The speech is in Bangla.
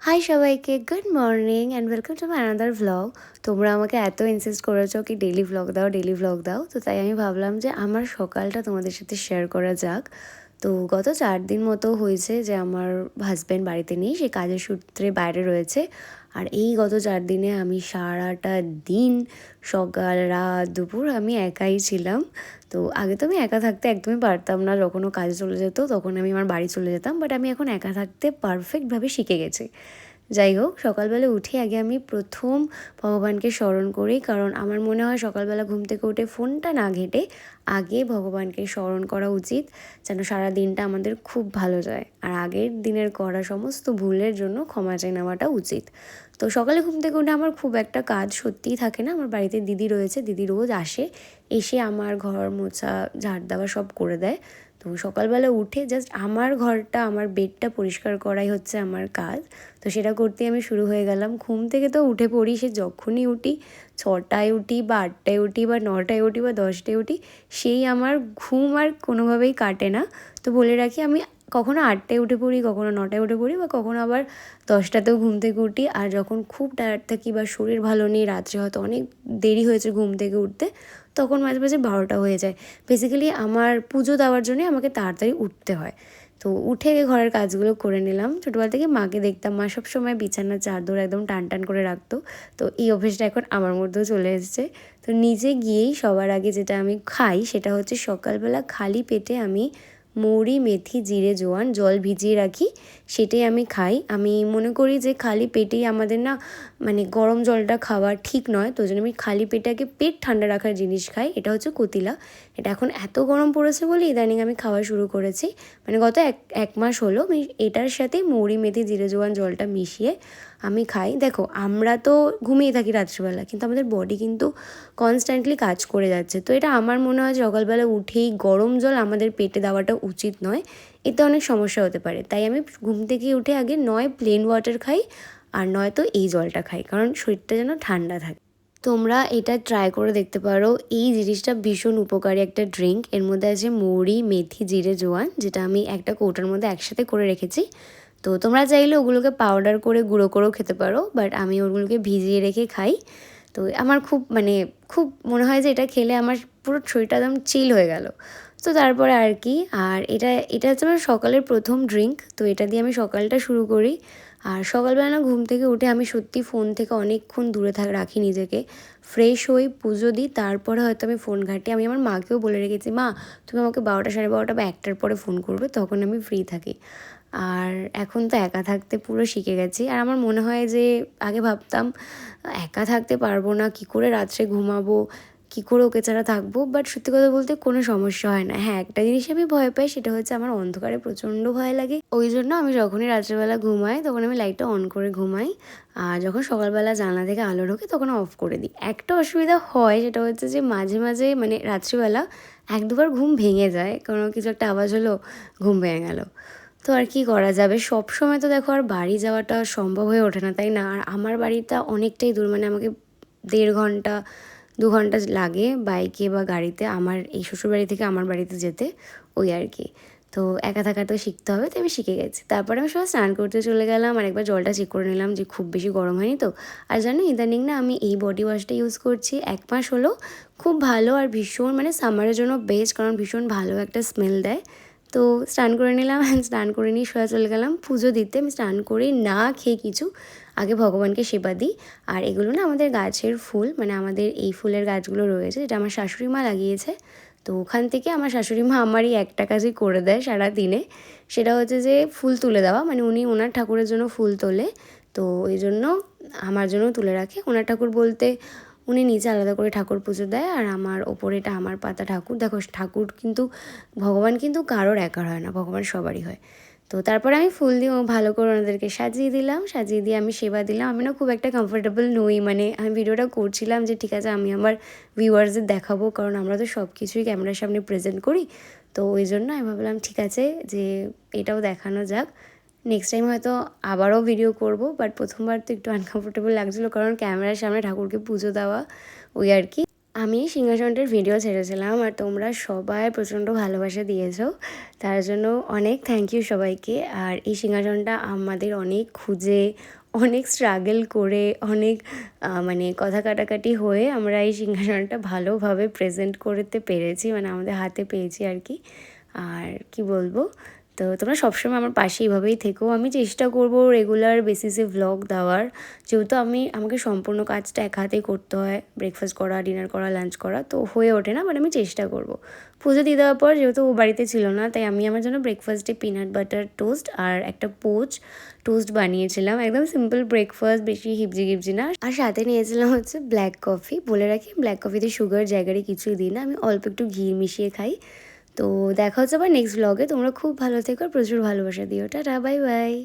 হাই সবাইকে, good morning and welcome to my another vlog. তোমরা আমাকে এত ইনসিস্ট করেছো কি ডেলি ভ্লগ দাও, ডেলি ভ্লগ দাও, তো তাই আমি ভাবলাম যে আমার সকালটা তোমাদের সাথে শেয়ার করা যাক। তো গত 4 দিন মতো হয়েছে যে আমার হাজব্যান্ড বাড়িতে নেই, সে কাজের সূত্রে বাইরে রয়েছে। আর এই গত 4 দিনে আমি সারাটা দিন, সকাল রাত দুপুর আমি একাই ছিলাম। তো আগে তো আমি একা থাকতে একদমই পারতাম না, যখন ও কাজে চলে যেত তখন আমি আমার বাড়ি চলে যেতাম, বাট আমি এখন একা থাকতে পারফেক্টভাবে শিখে গেছি। যাই হোক, সকালবেলা উঠে আগে আমি প্রথম ভগবানকে স্মরণ করি, কারণ আমার মনে হয় সকালবেলা ঘুম থেকে উঠে ফোনটা না ঘেঁটে আগে ভগবানকে স্মরণ করা উচিত, যেন সারা দিনটা আমাদের খুব ভালো যায়। আর আগের দিনের করা সমস্ত ভুলের জন্য ক্ষমা চেয়ে নেওয়াটা উচিত। তো সকালে ঘুম থেকে উঠে আমার খুব একটা কাজ সত্যিই থাকে না। আমার বাড়িতে দিদি রয়েছে, দিদি রোজ আসে, এসে আমার ঘর মোছা, ঝাড় দেওয়া সব করে দেয়। তো সকালবেলা উঠে জাস্ট আমার ঘরটা, আমার বেডটা পরিষ্কার করাই হচ্ছে আমার কাজ। তো সেটা করতেই আমি শুরু হয়ে গেলাম। ঘুম থেকে তো উঠে পড়ি, সে যখনই উঠি, 6টায় উঠি বা 8টায় উঠি বা 9টায় উঠি বা 10টায় উঠি, সেই আমার ঘুম আর কোনোভাবেই কাটে না। তো বলে রাখি, আমি কখনো 8টায় উঠে পড়ি, কখনো 9টায় উঠে পড়ি, বা কখনো আবার 10টাতেও ঘুম থেকে উঠি। আর যখন খুব টায়ার্ড থাকি বা শরীর ভালো নেই, রাত্রে হয়তো অনেক দেরি হয়েছে ঘুম থেকে উঠতে, তখন মাঝে মাঝে 12টা হয়ে যায়। বেসিক্যালি আমার পুজো দেওয়ার জন্যে আমাকে তাড়াতাড়ি উঠতে হয়। তো উঠে ঘরের কাজগুলো করে নিলাম। ছোটোবেলা থেকে মাকে দেখতাম, মা সবসময় বিছানার চাদর একদম টান টান করে রাখতো। তো এই অভ্যেসটা এখন আমার মধ্যেও চলে এসেছে। তো নিজে গিয়েই সবার আগে যেটা আমি খাই সেটা হচ্ছে, সকালবেলা খালি পেটে আমি মৌরি, মেথি, জিরে, জোয়ান জল ভিজিয়ে রাখি, সেটাই আমি খাই। আমি মনে করি যে খালি পেটেই আমাদের না, মানে গরম জলটা খাওয়া ঠিক নয়। তো জন্য আমি খালি পেটে আগে পেট ঠান্ডা রাখার জিনিস খাই, এটা হচ্ছে কতিলা। এটা এখন এত গরম পড়েছে বলে ইদানিং আমি খাওয়া শুরু করেছি। মানে গত এক মাস হলো আমি এটার সাথে মৌরি, মেথি, জিরে, জোয়ান জলটা মিশিয়ে আমি খাই। দেখো, আমরা তো ঘুমিয়ে থাকি রাত্রিবেলা, কিন্তু আমাদের বডি কিন্তু কনস্ট্যান্টলি কাজ করে যাচ্ছে। তো এটা আমার মনে হয় সকালবেলা উঠেই গরম জল আমাদের পেটে দেওয়াটা উচিত নয়, এতে অনেক সমস্যা হতে পারে। তাই আমি ঘুম থেকে উঠে আগে নয় প্লেন ওয়াটার খাই, আর নয়তো এই জলটা খাই, কারণ শরীরটা যেন ঠান্ডা থাকে। তোমরা এটা ট্রাই করে দেখতে পারো। এই জিনিসটা ভীষণ উপকারী একটা ড্রিঙ্ক। এর মধ্যে আছে মৌরি, মেথি, জিরে, জোয়ান, যেটা আমি একটা কৌটার মধ্যে একসাথে করে রেখেছি। তো তোমরা চাইলে ওগুলোকে পাউডার করে গুঁড়ো করেও খেতে পারো, বাট আমি ওগুলোকে ভিজিয়ে রেখে খাই। তো আমার খুব খুব মনে হয় যে এটা খেলে আমার পুরো শরীরটা একদম চিল হয়ে গেল। তো তারপরে আর কি, আর এটা এটা হচ্ছে আমার সকালের প্রথম ড্রিঙ্ক। তো এটা দিয়ে আমি সকালটা শুরু করি। আর সকালবেলা না, ঘুম থেকে উঠে আমি সত্যি ফোন থেকে অনেকক্ষণ দূরে রাখি নিজেকে। ফ্রেশ হই, পুজো দিই, তারপরে হয়তো আমি ফোন ঘাঁটি। আমি আমার মাকেও বলে রেখেছি, মা তুমি আমাকে 12টা, 12:30 বা 1টার পরে ফোন করবে, তখন আমি ফ্রি থাকি। আর এখন তো একা থাকতে পুরো শিখে গেছি। আর আমার মনে হয় যে আগে ভাবতাম একা থাকতে পারবো না, কী করে রাত্রে ঘুমাবো, কী করে ওকে ছাড়া থাকবো। বাট সত্যি কথা বলতে কোনো সমস্যা হয় না। হ্যাঁ, একটা জিনিস আমি ভয় পাই, সেটা হচ্ছে আমার অন্ধকারে প্রচণ্ড ভয় লাগে। ওই জন্য আমি যখনই রাত্রেবেলা ঘুমাই তখন আমি লাইটটা অন করে ঘুমাই। আর যখন সকালবেলা জানলা থেকে আলো ঢোকে তখন অফ করে দিই। একটা অসুবিধা হয়, সেটা হচ্ছে যে মাঝে মাঝে রাত্রিবেলা 1-2বার ঘুম ভেঙে যায়, কোনো কিছু একটা আওয়াজ হলো, ঘুম ভেঙে গেল। তো আর কি করা যাবে, সব সময় তো দেখো আর বাড়ি যাওয়াটা সম্ভব হয়ে ওঠে না, তাই না? আর আমার বাড়িটা অনেকটাই দূর, মানে আমাকে 1.5 ঘন্টা 2 ঘন্টা লাগে বাইকে বা গাড়িতে আমার এই শ্বশুরবাড়ি থেকে আমার বাড়িতে যেতে, ওই আর কি। তো একা থাকা তো শিখতে হবে, তো আমি শিখে গেছি। তারপরে আমি সবাই স্নান করতে চলে গেলাম, আর একবার জলটা চেক করে নিলাম যে খুব বেশি গরম হয়নি তো। আর জানো, ইদানিং না আমি এই বডি ওয়াশটা ইউজ করছি 1 মাস হলো। খুব ভালো, আর ভীষণ সামারের জন্য বেস্ট, কারণ ভীষণ ভালো একটা স্মেল দেয়। তো স্নান করে নিলাম, স্নান করে নিয়ে সোজা চলে গেলাম পুজো দিতে। আমি স্নান করে না খেয়ে কিছু আগে ভগবানকে সেবা দিই। আর এগুলো না আমাদের গাছের ফুল, আমাদের এই ফুলের গাছগুলো রয়েছে, যেটা আমার শাশুড়ি মা লাগিয়েছে। তো ওখান থেকে আমার শাশুড়ি মা আমারই একটা কাজই করে দেয় সারা দিনে, সেটা হচ্ছে যে ফুল তুলে দেওয়া। উনি ওনার ঠাকুরের জন্য ফুল তোলে, তো ওই জন্য আমার জন্য তুলে রাখে। ওনার ঠাকুর বলতে উনি নিচে আলাদা করে ঠাকুর পুজো দেয়, আর আমার ওপরে এটা আমার পাতা ঠাকুর। দেখো, ঠাকুর কিন্তু, ভগবান কিন্তু কারোর একার হয় না, ভগবান সবারই হয়। তো তারপরে আমি ফুল দিয়ে ভালো করে ওনাদেরকে সাজিয়ে দিলাম, সাজিয়ে দিয়ে আমি সেবা দিলাম। আমি না খুব একটা কমফোর্টেবল নই, আমি ভিডিওটা করছিলাম যে ঠিক আছে আমি আমার ভিউয়ার্সদের দেখাবো, কারণ আমরা তো সব কিছুই ক্যামেরার সামনে প্রেজেন্ট করি। তো ওই জন্য আমি ভাবলাম ঠিক আছে যে এটাও দেখানো যাক। নেক্সট টাইম হয়তো আবারও ভিডিও করব, বাট প্রথমবার তো একটু আনকমফোর্টেবল লাগছিলো, কারণ ক্যামেরার সামনে ঠাকুরকে পুজো দেওয়া, ওই আর কি। আমি সিংহাসনটার ভিডিও ছেড়েছিলাম আর তোমরা সবাই প্রচণ্ড ভালোবাসা দিয়েছো, তার জন্য অনেক থ্যাংক ইউ সবাইকে। আর এই সিংহাসনটা আমাদের অনেক খুঁজে, অনেক স্ট্রাগল করে, অনেক মানে কথা কাটাকাটি হয়ে আমরা এই সিংহাসনটা ভালোভাবে প্রেজেন্ট করতে পেরেছি, মানে আমাদের হাতে পেয়েছি আর কি। আর কি বলবো, তো তোমরা সবসময় আমার পাশে এইভাবেই থেকো। আমি চেষ্টা করব রেগুলার বেসিসে ভ্লগ দেওয়ার, যেহেতু আমাকে সম্পূর্ণ কাজটা এক হাতেই করতে হয়, ব্রেকফাস্ট করা, ডিনার করা, লাঞ্চ করা, তো হয়ে ওঠে না, বাট আমি চেষ্টা করব। পুজো দিয়ে দেওয়ার পর যেহেতু ও বাড়িতে ছিল না, তাই আমি আমার জন্য ব্রেকফাস্টে পিনাট বাটার টোস্ট আর একটা পোচ টোস্ট বানিয়েছিলাম, একদম সিম্পল ব্রেকফাস্ট, বেশি হিবজি গিবজি না। আর সাথে নিয়েছিলাম হচ্ছে ব্ল্যাক কফি। বলে রাখি, ব্ল্যাক কফিতে সুগার জায়গায় কিছুই দিই না, আমি অল্প একটু ঘি মিশিয়ে খাই। তো দেখা হচ্ছে আবার নেক্সট ব্লগে। তোমরা খুব ভালো থেকো আর প্রচুর ভালোবাসা দিও। Tata, bye bye.